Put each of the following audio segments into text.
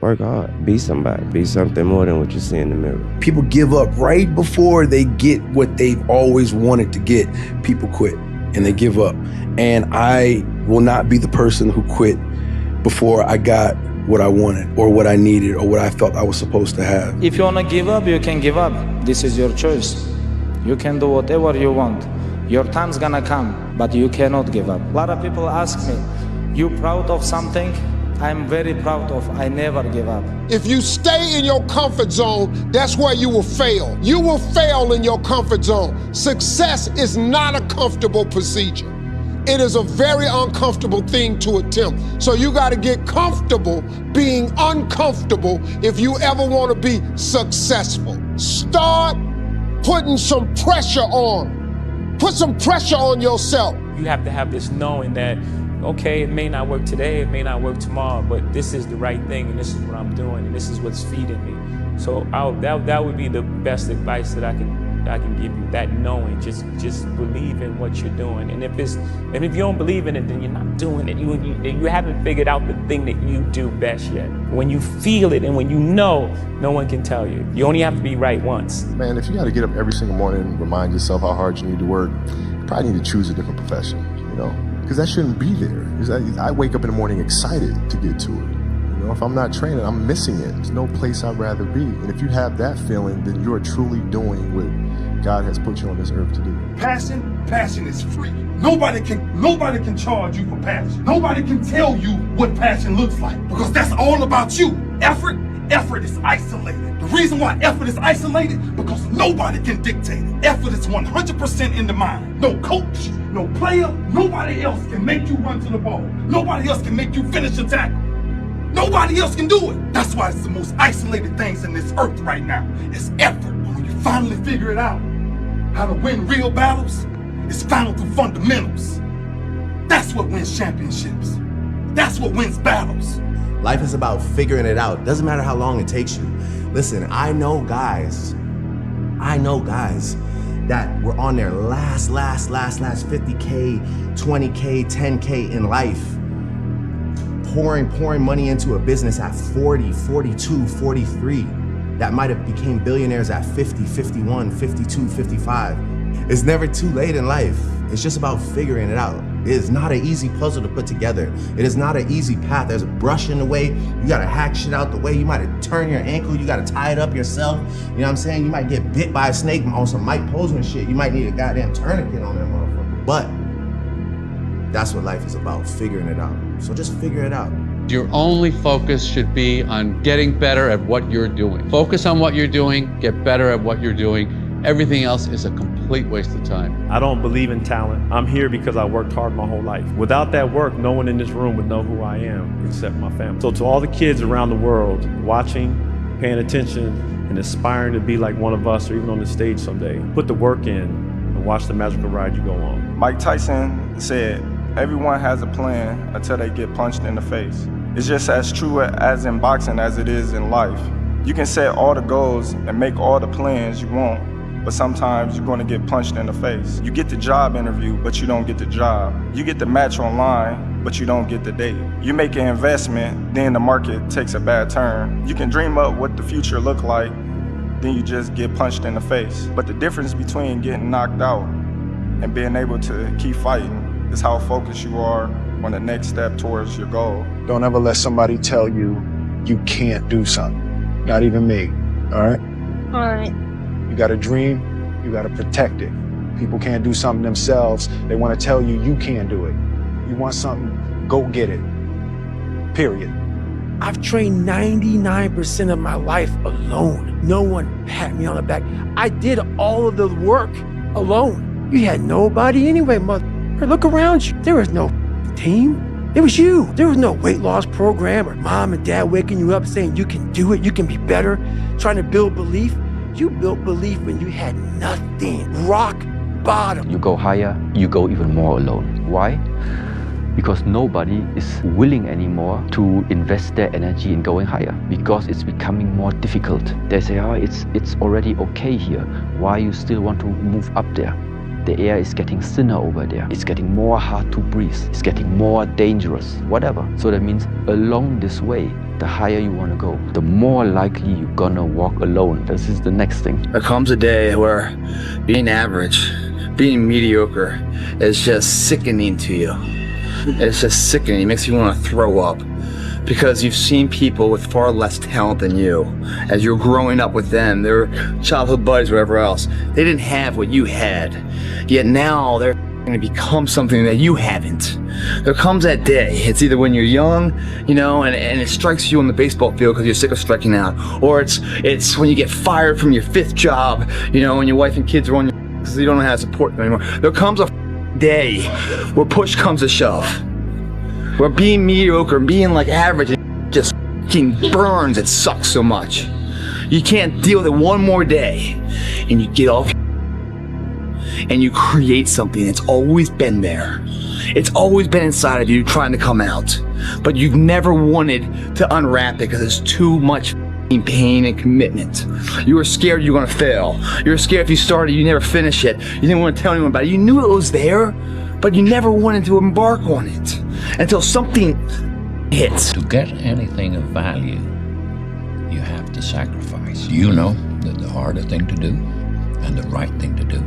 work hard. Be somebody. Be something more than what you see in the mirror. People give up right before they get what they've always wanted to get. People quit and they give up. And I will not be the person who quit before I got what I wanted or what I needed or what I felt I was supposed to have. If you want to give up, you can give up. This is your choice. You can do whatever you want. Your time's gonna come, but you cannot give up. A lot of people ask me, you proud of something? I'm very proud of, I never give up. If you stay in your comfort zone, that's where you will fail. You will fail in your comfort zone. Success is not a comfortable procedure. It is a very uncomfortable thing to attempt. So you gotta get comfortable being uncomfortable if you ever wanna be successful. Start putting some pressure on. Put some pressure on yourself. You have to have this knowing that, okay, it may not work today, it may not work tomorrow, but this is the right thing and this is what I'm doing and this is what's feeding me. So that would be the best advice that I can give you, that knowing, just believe in what you're doing. And if you don't believe in it, then you're not doing it. You haven't figured out the thing that you do best yet. When you feel it and when you know, no one can tell you. You only have to be right once. Man, if you gotta get up every single morning and remind yourself how hard you need to work, you probably need to choose a different profession, you know? Because that shouldn't be there. I wake up in the morning excited to get to it. You know, if I'm not training, I'm missing it. There's no place I'd rather be. And if you have that feeling, then you are truly doing what God has put you on this earth to do. Passion is free. Nobody can charge you for passion. Nobody can tell you what passion looks like because that's all about you. Effort is isolated. The reason why effort is isolated, because nobody can dictate it. Effort is 100% in the mind. No coach, no player, nobody else can make you run to the ball. Nobody else can make you finish a tackle. Nobody else can do it. That's why it's the most isolated things in this earth right now. It's effort. But when you finally figure it out, how to win real battles, it's found through fundamentals. That's what wins championships. That's what wins battles. Life is about figuring it out. Doesn't matter how long it takes you. Listen, I know guys that were on their last 50K, 20K, 10K in life, pouring money into a business at 40, 42, 43, that might have became billionaires at 50, 51, 52, 55. It's never too late in life. It's just about figuring it out. It is not an easy puzzle to put together. It is not an easy path. There's a brush in the way. You gotta hack shit out the way. You might have turned your ankle. You gotta tie it up yourself. You know what I'm saying? You might get bit by a snake on some Mike Posner shit. You might need a goddamn tourniquet on that motherfucker. But that's what life is about, figuring it out. So just figure it out. Your only focus should be on getting better at what you're doing. Focus on what you're doing, get better at what you're doing. Everything else is a complete waste of time. I don't believe in talent. I'm here because I worked hard my whole life. Without that work, no one in this room would know who I am except my family. So to all the kids around the world watching, paying attention, and aspiring to be like one of us or even on the stage someday, put the work in and watch the magical ride you go on. Mike Tyson said, everyone has a plan until they get punched in the face. It's just as true as in boxing as it is in life. You can set all the goals and make all the plans you want, but sometimes you're going to get punched in the face. You get the job interview, but you don't get the job. You get the match online, but you don't get the date. You make an investment, then the market takes a bad turn. You can dream up what the future look like, then you just get punched in the face. But the difference between getting knocked out and being able to keep fighting is how focused you are on the next step towards your goal. Don't ever let somebody tell you you can't do something. Not even me, all right? All right. You got a dream, you got to protect it. People can't do something themselves. They want to tell you you can't do it. You want something, go get it. Period. I've trained 99% of my life alone. No one pat me on the back. I did all of the work alone. You had nobody anyway, mother. Look around you. There was no team. It was you. There was no weight loss program or mom and dad waking you up saying you can do it, you can be better, trying to build belief. You built belief when you had nothing, rock bottom. You go higher, you go even more alone. Why? Because nobody is willing anymore to invest their energy in going higher because it's becoming more difficult. They say, oh, it's already okay here. Why you still want to move up there? The air is getting thinner over there. It's getting more hard to breathe. It's getting more dangerous, whatever. So that means along this way, the higher you want to go, the more likely you're gonna walk alone. This is the next thing. There comes a day where being average, being mediocre is just sickening to you. It's just sickening. It makes you want to throw up. Because you've seen people with far less talent than you. As you're growing up with them, their childhood buddies, whatever else, they didn't have what you had. Yet now they're going to become something that you haven't. There comes that day. It's either when you're young, you know, and it strikes you on the baseball field because you're sick of striking out, or it's when you get fired from your 5th job, you know, and your wife and kids are on your because you don't know how to support them anymore. There comes a day where push comes to shove. Where being mediocre, being like average, just fucking burns, it sucks so much. You can't deal with it one more day. And you get off and you create something that's always been there. It's always been inside of you trying to come out. But you've never wanted to unwrap it because it's too much pain and commitment. You were scared you were gonna fail. You were scared if you started, you never finish it. You didn't want to tell anyone about it. You knew it was there, but you never wanted to embark on it until something hits. To get anything of value, you have to sacrifice. You know that the harder thing to do and the right thing to do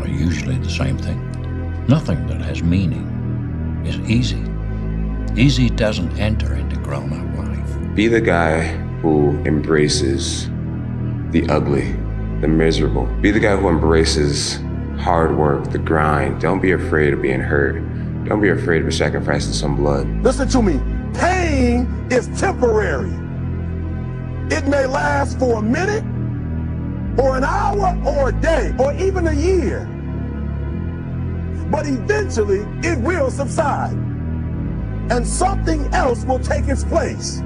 are usually the same thing. Nothing that has meaning is easy. Easy doesn't enter into grown-up life. Be the guy who embraces the ugly, the miserable. Be the guy who embraces hard work, the grind. Don't be afraid of being hurt. Don't be afraid of sacrificing some blood. Listen to me. Pain is temporary. It may last for a minute, or an hour, or a day, or even a year. But eventually, it will subside. And something else will take its place.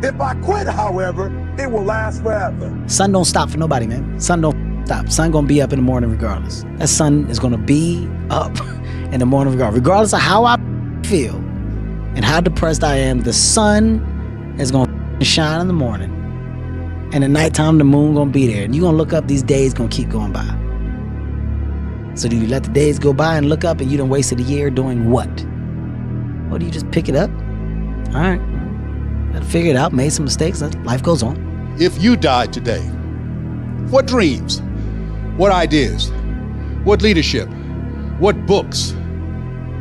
If I quit, however, it will last forever. Sun don't stop for nobody, man. Sun don't stop. Sun gonna be up in the morning regardless. That sun is gonna be up in the morning regardless of how I feel and how depressed I am. The sun is gonna shine in the morning, and at nighttime the moon gonna be there, and you gonna look up. These days gonna keep going by. So do you let the days go by and look up and you done wasted a year doing what? Or do you just pick it up? All right, gotta figure it out. Made some mistakes. Life goes on. If you died today, what dreams, what ideas, what leadership, what books,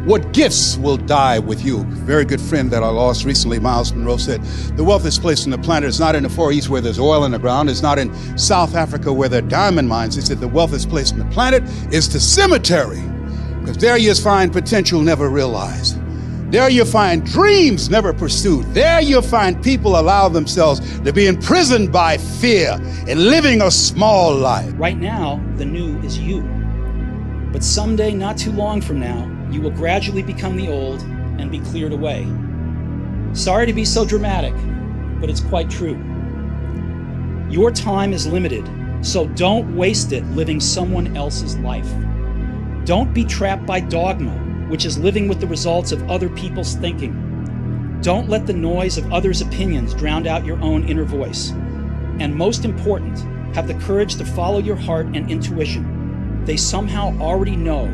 what gifts will die with you? A very good friend that I lost recently, Miles Monroe, said, the wealthiest place on the planet is not in the Far East where there's oil in the ground. It's not in South Africa where there are diamond mines. He said the wealthiest place on the planet is the cemetery, because there you find potential never realized. There you find dreams never pursued. There you'll find people allow themselves to be imprisoned by fear and living a small life. Right now, the new is you. But someday, not too long from now, you will gradually become the old and be cleared away. Sorry to be so dramatic, but it's quite true. Your time is limited, so don't waste it living someone else's life. Don't be trapped by dogma, which is living with the results of other people's thinking. Don't let the noise of others' opinions drown out your own inner voice. And most important, have the courage to follow your heart and intuition. They somehow already know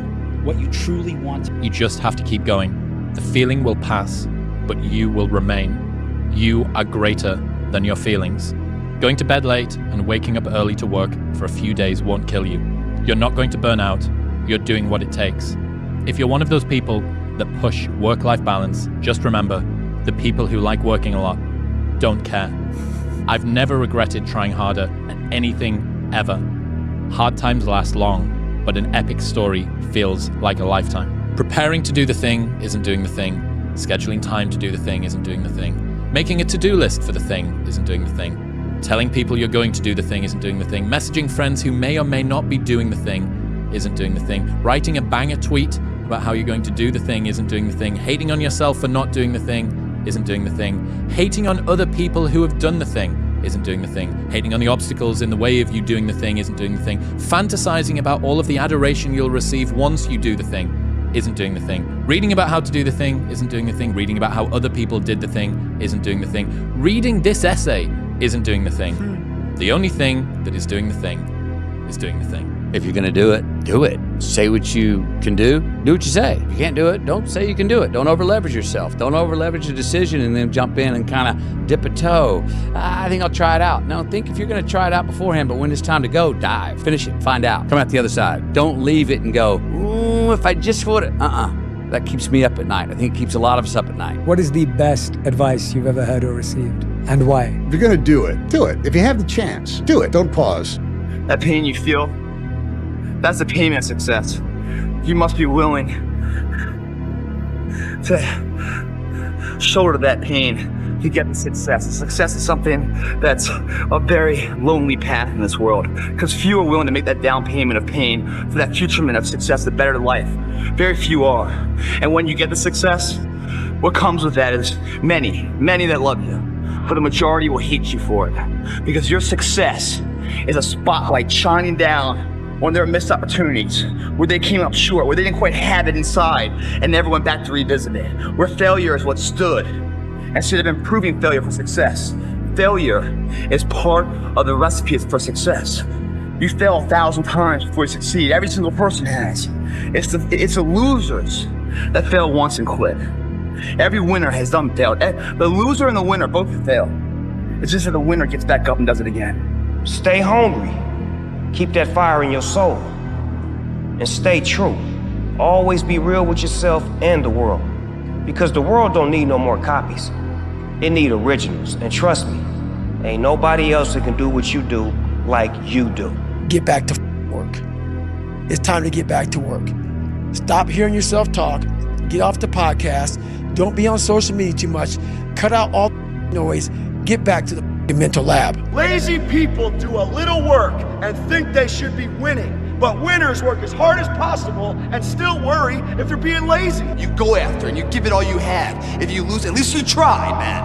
what you truly want. You just have to keep going. The feeling will pass, but you will remain. You are greater than your feelings. Going to bed late and waking up early to work for a few days won't kill you. You're not going to burn out. You're doing what it takes. If you're one of those people that push work-life balance, just remember, the people who like working a lot don't care. I've never regretted trying harder at anything ever. Hard times last long, but an epic story feels like a lifetime. Preparing to do the thing isn't doing the thing. Scheduling time to do the thing isn't doing the thing. Making a to-do list for the thing isn't doing the thing. Telling people you're going to do the thing isn't doing the thing. Messaging friends who may or may not be doing the thing isn't doing the thing. Writing a banger tweet about how you're going to do the thing isn't doing the thing. Hating on yourself for not doing the thing isn't doing the thing. Hating on other people who have done the thing isn't doing the thing. Hating on the obstacles in the way of you doing the thing isn't doing the thing. Fantasizing about all of the adoration you'll receive once you do the thing isn't doing the thing. Reading about how to do the thing isn't doing the thing. Reading about how other people did the thing isn't doing the thing. Reading this essay isn't doing the thing. The only thing that is doing the thing is doing the thing. If you're gonna do it, do it. Say what you can do what you say. If you can't do it, don't say you can do it. Don't over-leverage yourself. Don't over-leverage a decision and then jump in and kind of dip a toe. I think I'll try it out. No, think if you're gonna try it out beforehand, but when it's time to go, dive, finish it, find out, come out the other side. Don't leave it and go, ooh, if I just would it, That keeps me up at night. I think it keeps a lot of us up at night. What is the best advice you've ever heard or received, and why? If you're gonna do it, do it. If you have the chance, do it. Don't pause. That pain you feel, that's the pain of success. You must be willing to shoulder that pain to get the success. The success is something that's a very lonely path in this world, because few are willing to make that down payment of pain for that futurement of success, the better life. Very few are. And when you get the success, what comes with that is many that love you, but the majority will hate you for it, because your success is a spotlight shining down on their missed opportunities, where they came up short, where they didn't quite have it inside and never went back to revisit it, where failure is what stood instead of improving failure for success. Failure is part of the recipe for success. You fail 1,000 times before you succeed. Every single person has. It's the losers that fail once and quit. Every winner has done failed. The loser and the winner both fail. It's just that the winner gets back up and does it again. Stay hungry. Keep that fire in your soul. And stay true. Always be real with yourself and the world. Because the world don't need no more copies. It need originals. And trust me, ain't nobody else that can do what you do like you do. Get back to work. It's time to get back to work. Stop hearing yourself talk. Get off the podcast. Don't be on social media too much. Cut out all noise. Get back to the mental lab. Lazy people do a little work and think they should be winning. But winners work as hard as possible and still worry if they're being lazy. You go after and you give it all you have. If you lose, at least you tried, man.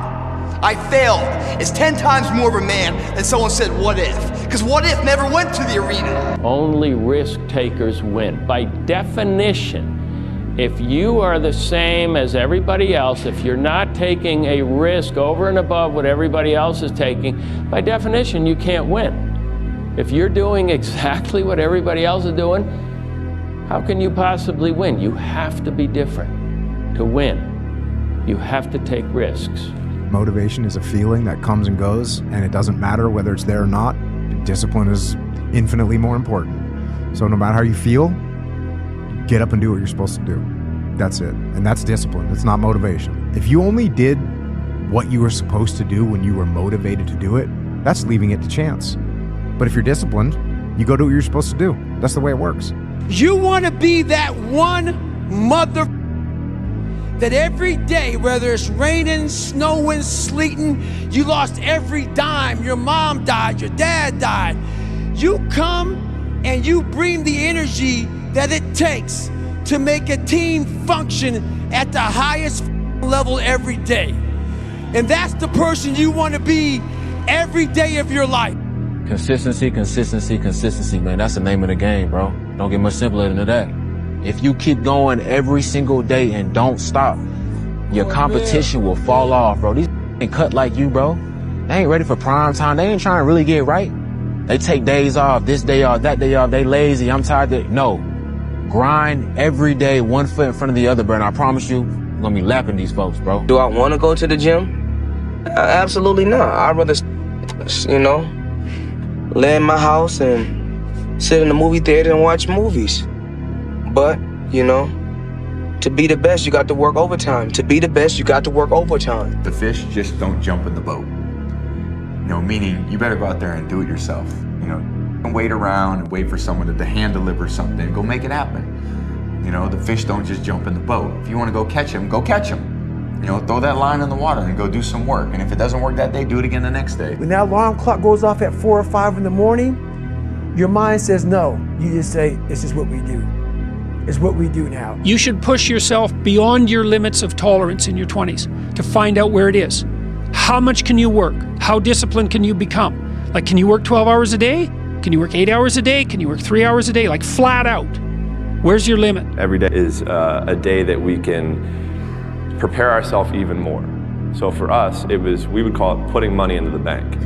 I failed. It's 10 times more of a man than someone said, what if? Because what if never went to the arena. Only risk takers win. By definition, if you are the same as everybody else, if you're not taking a risk over and above what everybody else is taking, by definition, you can't win. If you're doing exactly what everybody else is doing, how can you possibly win? You have to be different to win. You have to take risks. Motivation is a feeling that comes and goes, and it doesn't matter whether it's there or not. Discipline is infinitely more important. So no matter how you feel, get up and do what you're supposed to do. That's it. And that's discipline. It's not motivation. If you only did what you were supposed to do when you were motivated to do it, that's leaving it to chance. But if you're disciplined, you go do what you're supposed to do. That's the way it works. You want to be that one mother that every day, whether it's raining, snowing, sleeting, you lost every dime, your mom died, your dad died. You come and you bring the energy that it takes to make a team function at the highest level every day. And that's the person you want to be every day of your life. Consistency, man. That's the name of the game, bro. Don't get much simpler than that. If you keep going every single day and don't stop, your competition will fall off, bro. These ain't cut like you, bro. They ain't ready for prime time. They ain't trying to really get right. They take days off, this day off, that day off. They lazy, I'm tired. No. Grind every day, one foot in front of the other, bro. And I promise you, I'm gonna be lapping these folks, bro. Do I want to go to the gym? Absolutely not. I'd rather, lay in my house and sit in the movie theater and watch movies. But, to be the best, you got to work overtime. To be the best, you got to work overtime. The fish just don't jump in the boat. Meaning you better go out there and do it yourself. Don't wait around and wait for someone to hand deliver something. Go make it happen. The fish don't just jump in the boat. If you want to go catch them, go catch them. Throw that line in the water and go do some work. And if it doesn't work that day, do it again the next day. When that alarm clock goes off at 4 or 5 in the morning, your mind says no. You just say, this is what we do. It's what we do now. You should push yourself beyond your limits of tolerance in your 20s to find out where it is. How much can you work? How disciplined can you become? Like, can you work 12 hours a day? Can you work 8 hours a day? Can you work 3 hours a day? Like, flat out. Where's your limit? Every day is a day that we can prepare ourselves even more. So for us, we would call it putting money into the bank.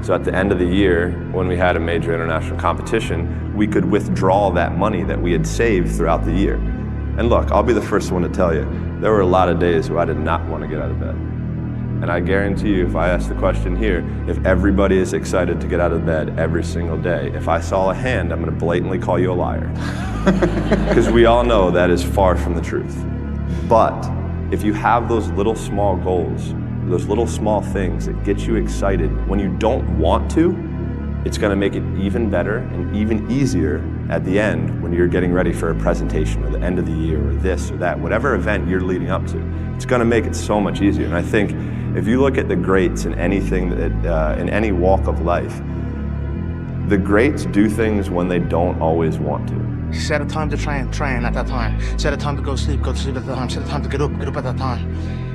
So at the end of the year, when we had a major international competition, we could withdraw that money that we had saved throughout the year. And look, I'll be the first one to tell you, there were a lot of days where I did not want to get out of bed. And I guarantee you, if I ask the question here, if everybody is excited to get out of bed every single day, if I saw a hand, I'm going to blatantly call you a liar. Because we all know that is far from the truth. But if you have those little small goals, those little small things that get you excited when you don't want to, it's going to make it even better and even easier at the end when you're getting ready for a presentation or the end of the year or this or that, whatever event you're leading up to. It's going to make it so much easier. And I think if you look at the greats in anything that, in any walk of life, the greats do things when they don't always want to. Set a time to train at that time. Set a time to go to sleep at that time. Set a time to get up at that time.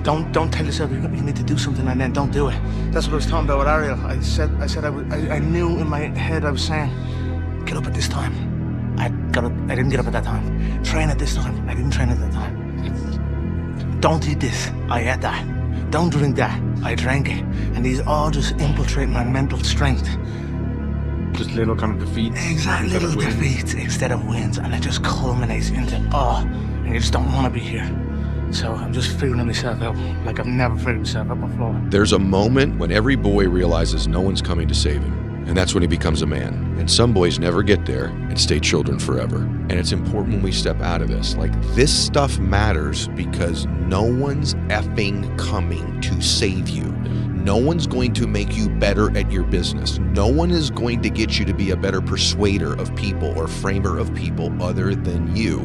Don't tell yourself you need to do something and then don't do it. That's what I was talking about with Ariel. I knew in my head I was saying, get up at this time. I didn't get up at that time. Train at this time. I didn't train at that time. Don't eat this. I ate that. Don't drink that. I drank it. And these all just infiltrate my mental strength. Just little kind of defeats. Exactly, little defeats instead of wins. And it just culminates into, and you just don't want to be here. So I'm just figuring myself out like I've never figured myself out before. There's a moment when every boy realizes no one's coming to save him, and that's when he becomes a man. And some boys never get there and stay children forever. And it's important when we step out of this. Like, this stuff matters because no one's effing coming to save you. No one's going to make you better at your business. No one is going to get you to be a better persuader of people or framer of people other than you.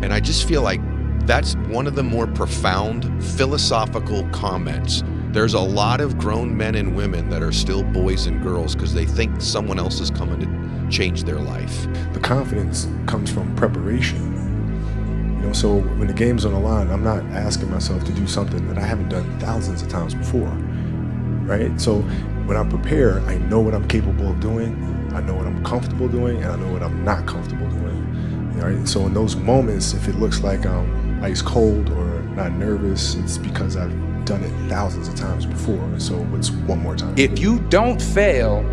And I just feel like that's one of the more profound philosophical comments. There's a lot of grown men and women that are still boys and girls because they think someone else is coming to change their life. The confidence comes from preparation. So when the game's on the line, I'm not asking myself to do something that I haven't done thousands of times before, right? So when I prepare, I know what I'm capable of doing, I know what I'm comfortable doing, and I know what I'm not comfortable doing. Right? So in those moments, if it looks like I'm ice cold or not nervous, it's because I've done it thousands of times before. So it's one more time. If you don't fail,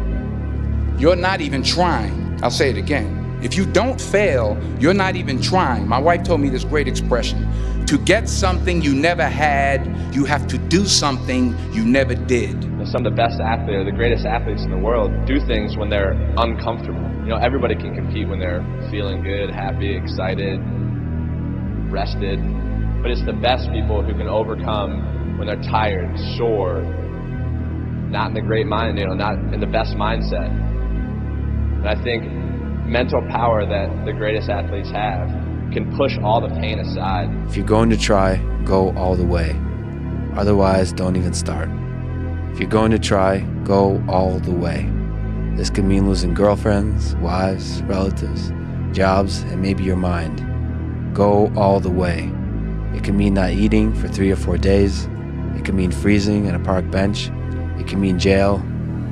you're not even trying. I'll say it again. If you don't fail, you're not even trying. My wife told me this great expression. To get something you never had, you have to do something you never did. Some of the best athletes, or the greatest athletes in the world, do things when they're uncomfortable. Everybody can compete when they're feeling good, happy, excited, rested, but it's the best people who can overcome when they're tired, sore, not in the great mind, not in the best mindset. And I think mental power that the greatest athletes have can push all the pain aside. If you're going to try, go all the way. Otherwise, don't even start. If you're going to try, go all the way. This could mean losing girlfriends, wives, relatives, jobs, and maybe your mind. Go all the way. It can mean not eating for 3 or 4 days. It can mean freezing on a park bench. It can mean jail.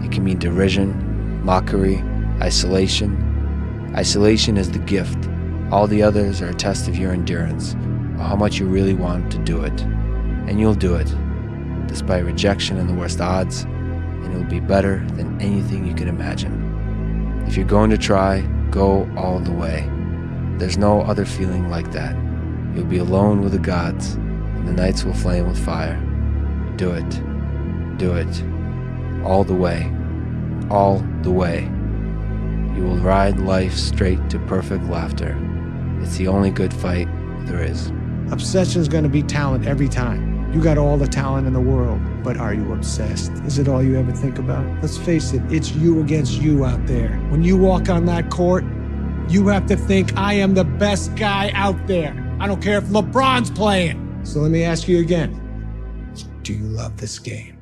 It can mean derision, mockery, isolation. Isolation is the gift. All the others are a test of your endurance, or how much you really want to do it. And you'll do it, despite rejection and the worst odds, and it'll be better than anything you can imagine. If you're going to try, go all the way. There's no other feeling like that. You'll be alone with the gods, and the nights will flame with fire. Do it. Do it. All the way. All the way. You will ride life straight to perfect laughter. It's the only good fight there is. Obsession's gonna be talent every time. You got all the talent in the world, but are you obsessed? Is it all you ever think about? Let's face it, it's you against you out there. When you walk on that court, you have to think, I am the best guy out there. I don't care if LeBron's playing. So let me ask you again, do you love this game?